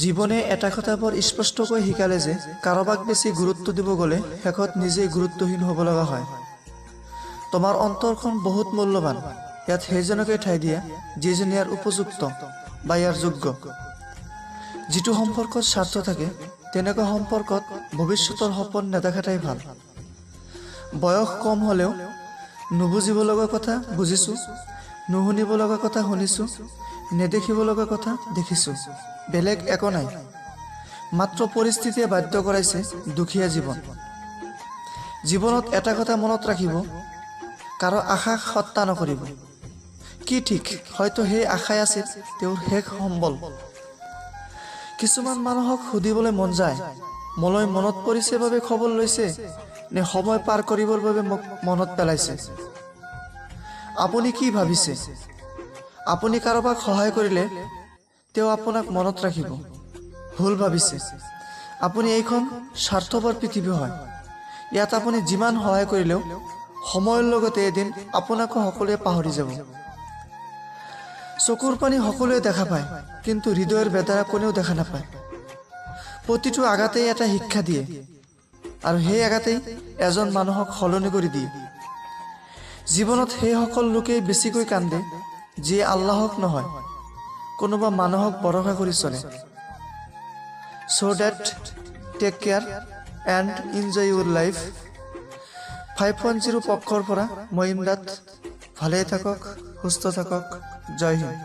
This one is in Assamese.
জীৱনে এটা কথা বৰ স্পষ্টকৈ শিকালে যে কাৰোবাক বেছি গুৰুত্ব দিব গ'লে শেষত নিজেই গুৰুত্বহীন হ'ব লগা হয়। তোমাৰ অন্তৰখন বহুত মূল্যৱান। ইয়াত সেইজনকে ঠাই দিয়া যিজন ইয়াৰ উপযুক্ত বা ইয়াৰ যোগ্য। যিটো সম্পৰ্কত স্বাৰ্থ থাকে তেনেকুৱা সম্পৰ্কত ভৱিষ্যতৰ সপোন নেদেখাটাই ভাল। বয়স কম হ'লেও নুবুজিব লগা কথা বুজিছোঁ, নুশুনিব লগা কথা শুনিছোঁ, নেদেখিব লগা কথা দেখিছোঁ। বেলেগ একো নাই, মাত্ৰ পৰিস্থিতিয়ে বাধ্য কৰাইছে দুখীয়া জীৱন। জীৱনত এটা কথা মনত ৰাখিব, কাৰো আশাক হত্যা নকৰিব। কি ঠিক, হয়তো সেই আশাই আছিল তেওঁৰ শেষ সম্বল। কিছুমান মানুহক সুধিবলৈ মন যায়, মোলৈ মনত পৰিছে বাবে খবৰ লৈছে নে সময় পাৰ কৰিবৰ বাবে মোক মনত পেলাইছে। আপুনি কি ভাবিছে? আপুনি কাৰোবাক সহায় কৰিলে তেওঁ আপোনাক মনত ৰাখিব। ভুল ভাবিছে। আপুনি এইখন স্বাৰ্থপৰ পৃথিৱী হয়। ইয়াত আপুনি যিমান সহায় কৰিলেও সময়ৰ লগতে এদিন আপোনাকো সকলোৱে পাহৰি যাব। চকুৰ পানী সকলোৱে দেখা পায়, কিন্তু হৃদয়ৰ বেদনা কোনেও দেখা নাপায়। প্ৰতিটো আঘাতেই এটা শিক্ষা দিয়ে, আৰু সেই আঘাতেই এজন মানুহক সলনি কৰি দিয়ে। জীৱনত সেইসকল লোকেই বেছিকৈ কান্দে যিয়ে আল্লাহক নহয়, কোনোবা মানুহক ভৰসা কৰি চলে। So that take care and enjoy your life. 510 পক্ষৰ পৰা মই ইমদাদ। ভালেই থাকক, সুস্থ থাকক। জয় হিন্দ।